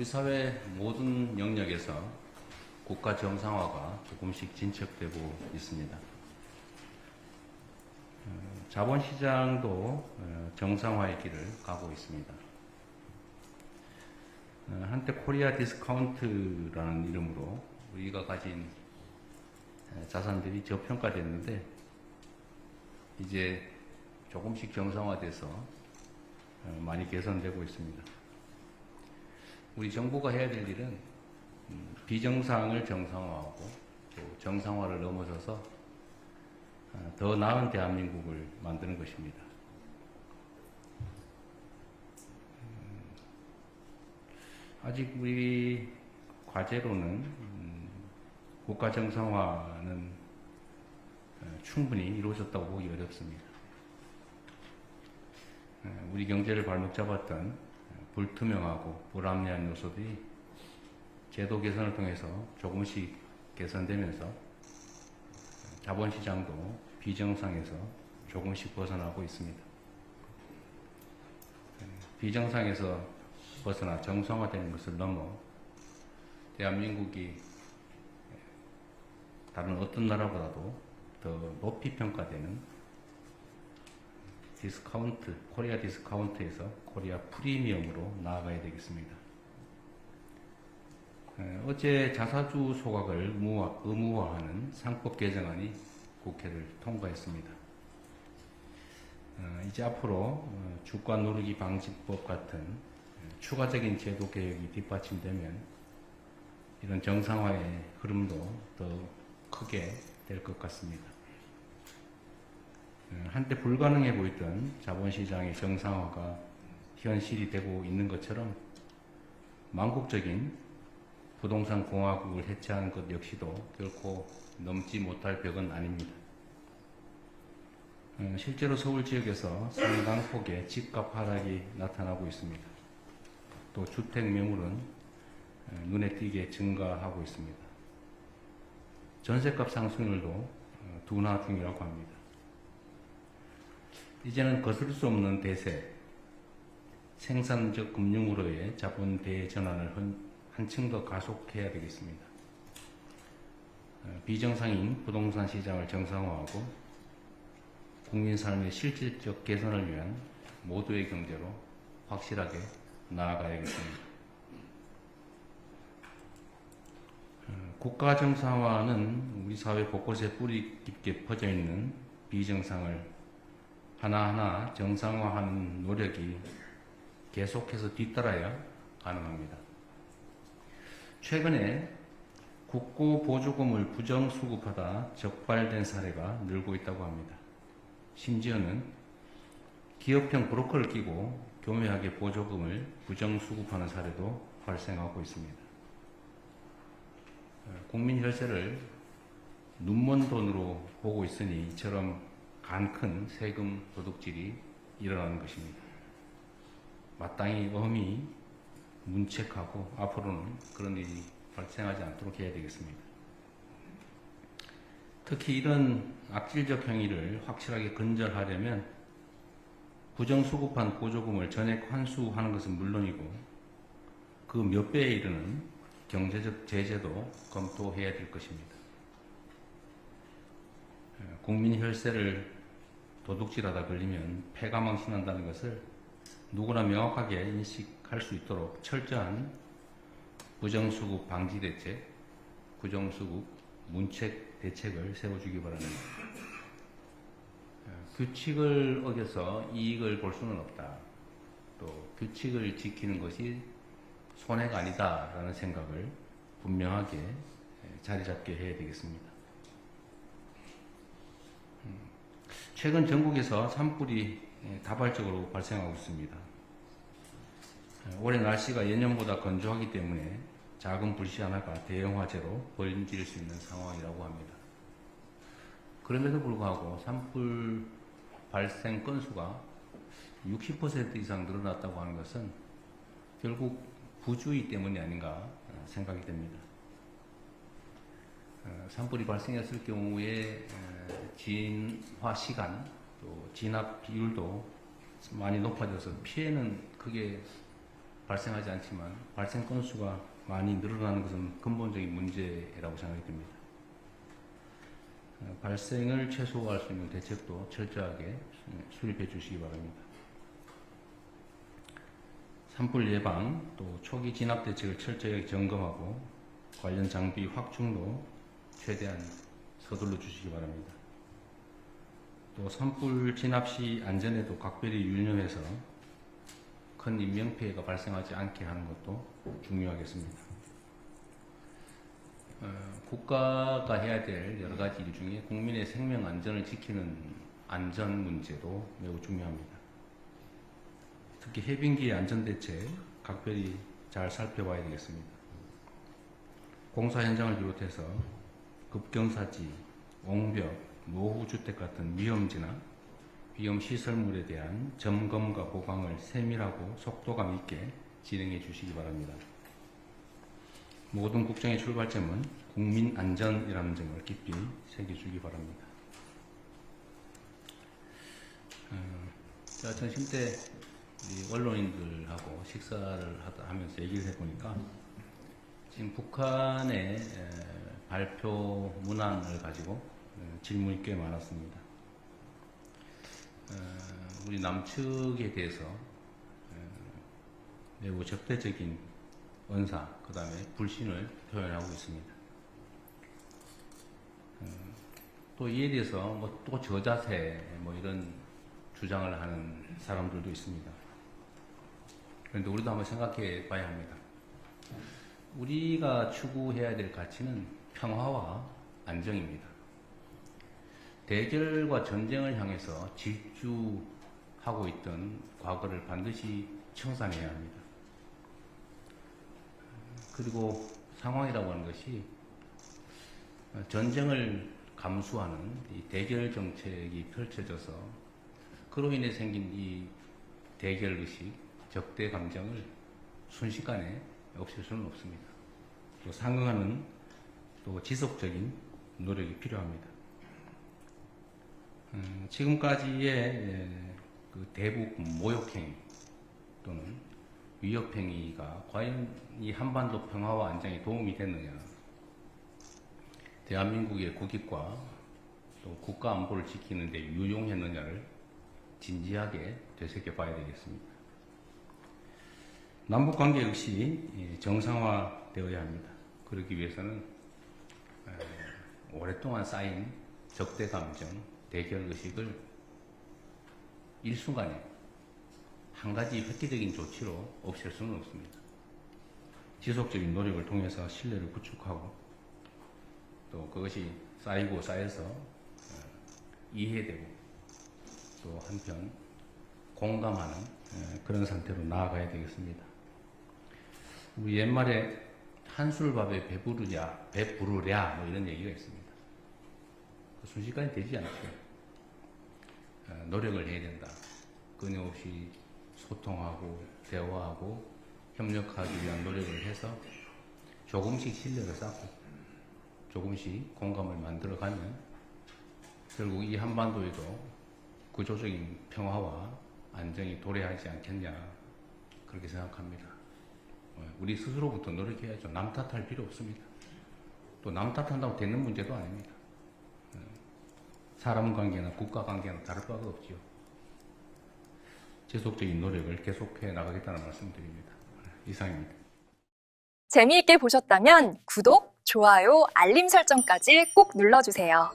우리 사회 모든 영역에서 국가 정상화가 조금씩 진척되고 있습니다. 자본시장도 정상화의 길을 가고 있습니다. 한때 코리아 디스카운트라는 이름으로 우리가 가진 자산들이 저평가됐는데 이제 조금씩 정상화돼서 많이 개선되고 있습니다. 우리 정부가 해야 될 일은 비정상을 정상화하고 또 정상화를 넘어서서 더 나은 대한민국을 만드는 것입니다. 아직 우리 과제로는 국가 정상화는 충분히 이루어졌다고 보기 어렵습니다. 우리 경제를 발목 잡았던 불투명하고 불합리한 요소들이 제도 개선을 통해서 조금씩 개선되면서 자본시장도 비정상에서 조금씩 벗어나고 있습니다. 비정상에서 벗어나 정상화되는 것을 넘어 대한민국이 다른 어떤 나라보다도 더 높이 평가되는 디스카운트, 코리아 디스카운트에서 코리아 프리미엄으로 나아가야 되겠습니다. 어제 자사주 소각을 의무화하는 상법 개정안이 국회를 통과했습니다. 이제 앞으로 주가 누르기 방지법 같은 추가적인 제도 개혁이 뒷받침되면 이런 정상화의 흐름도 더 크게 될 것 같습니다. 한때 불가능해 보였던 자본시장의 정상화가 현실이 되고 있는 것처럼 망국적인 부동산 공화국을 해체하는 것 역시도 결코 넘지 못할 벽은 아닙니다. 실제로 서울 지역에서 상당폭의 집값 하락이 나타나고 있습니다. 또 주택 매물은 눈에 띄게 증가하고 있습니다. 전세값 상승률도 둔화 중이라고 합니다. 이제는 거스를 수 없는 대세, 생산적 금융으로의 자본 대전환을 한층 더 가속해야 되겠습니다. 비정상인 부동산 시장을 정상화하고 국민 삶의 실질적 개선을 위한 모두의 경제로 확실하게 나아가야겠습니다. 국가 정상화는 우리 사회 곳곳에 뿌리 깊게 퍼져 있는 비정상을 하나하나 정상화하는 노력이 계속해서 뒤따라야 가능합니다. 최근에 국고 보조금을 부정수급하다 적발된 사례가 늘고 있다고 합니다. 심지어는 기업형 브로커를 끼고 교묘하게 보조금을 부정수급하는 사례도 발생하고 있습니다. 국민 혈세를 눈먼 돈으로 보고 있으니 이처럼 간 큰 세금 도둑질이 일어나는 것입니다. 마땅히 엄히 문책하고 앞으로는 그런 일이 발생하지 않도록 해야 되겠습니다. 특히 이런 악질적 행위를 확실하게 근절하려면 부정수급한 보조금을 전액 환수하는 것은 물론이고 그 몇 배에 이르는 경제적 제재도 검토해야 될 것입니다. 국민 혈세를 도둑질하다 걸리면 패가망신한다는 것을 누구나 명확하게 인식할 수 있도록 철저한 부정수급 방지 대책, 부정수급 문책 대책을 세워주기 바랍니다. 규칙을 어겨서 이익을 볼 수는 없다. 또 규칙을 지키는 것이 손해가 아니다라는 생각을 분명하게 자리 잡게 해야 되겠습니다. 최근 전국에서 산불이 다발적으로 발생하고 있습니다. 올해 날씨가 예년보다 건조하기 때문에 작은 불씨 하나가 대형 화재로 번질 수 있는 상황이라고 합니다. 그럼에도 불구하고 산불 발생 건수가 60% 이상 늘어났다고 하는 것은 결국 부주의 때문이 아닌가 생각이 됩니다. 산불이 발생했을 경우에 진화 시간 또 진압 비율도 많이 높아져서 피해는 크게 발생하지 않지만 발생 건수가 많이 늘어나는 것은 근본적인 문제라고 생각이 듭니다. 발생을 최소화할 수 있는 대책도 철저하게 수립해 주시기 바랍니다. 산불 예방, 또 초기 진압 대책을 철저하게 점검하고 관련 장비 확충도 최대한 서둘러 주시기 바랍니다. 또 산불 진압 시 안전에도 각별히 유념해서 큰 인명피해가 발생하지 않게 하는 것도 중요하겠습니다. 국가가 해야 될 여러 가지 일 중에 국민의 생명 안전을 지키는 안전 문제도 매우 중요합니다. 특히 해빙기의 안전대책 각별히 잘 살펴봐야 되겠습니다. 공사 현장을 비롯해서 급경사지, 옹벽, 노후주택 같은 위험지나 위험시설물에 대한 점검과 보강을 세밀하고 속도감 있게 진행해 주시기 바랍니다. 모든 국정의 출발점은 국민 안전이라는 점을 깊이 새겨주기 바랍니다. 제가 점심 때 언론인들하고 식사를 하면서 얘기를 해보니까 지금 북한의 발표 문항을 가지고 질문이 꽤 많았습니다. 우리 남측에 대해서 매우 적대적인 언사, 그 다음에 불신을 표현하고 있습니다. 또 이에 대해서 또 저자세 이런 주장을 하는 사람들도 있습니다. 그런데 우리도 한번 생각해 봐야 합니다. 우리가 추구해야 될 가치는 평화와 안정입니다. 대결과 전쟁을 향해서 질주하고 있던 과거를 반드시 청산해야 합니다. 그리고 상황이라고 하는 것이 전쟁을 감수하는 이 대결 정책이 펼쳐져서 그로 인해 생긴 이 대결 의식, 적대 감정을 순식간에 없앨 수는 없습니다. 또 상응하는 또 지속적인 노력이 필요합니다. 지금까지의 그 대북 모욕행위 또는 위협행위가 과연 이 한반도 평화와 안정에 도움이 됐느냐, 대한민국의 국익과 또 국가 안보를 지키는 데 유용했느냐를 진지하게 되새겨 봐야 되겠습니다. 남북관계 역시 정상화되어야 합니다. 그러기 위해서는 오랫동안 쌓인 적대감정, 대결의식을 일순간에 한 가지 획기적인 조치로 없앨 수는 없습니다. 지속적인 노력을 통해서 신뢰를 구축하고 또 그것이 쌓이고 쌓여서 이해되고 또 한편 공감하는 그런 상태로 나아가야 되겠습니다. 우리 옛말에 한술밥에 배부르랴 이런 얘기가 있습니다. 순식간에 되지 않죠. 노력을 해야 된다. 끊임없이 소통하고 대화하고 협력하기 위한 노력을 해서 조금씩 신뢰를 쌓고 조금씩 공감을 만들어가면 결국 이 한반도에도 구조적인 평화와 안정이 도래하지 않겠냐 그렇게 생각합니다. 우리 스스로부터 노력해야죠. 남 탓할 필요 없습니다. 또 남 탓한다고 되는 문제도 아닙니다. 사람 관계나 국가 관계나 다를 바가 없지요. 지속적인 노력을 계속해 나가겠다는 말씀드립니다. 이상입니다. 재미있게 보셨다면 구독, 좋아요, 알림 설정까지 꼭 눌러주세요.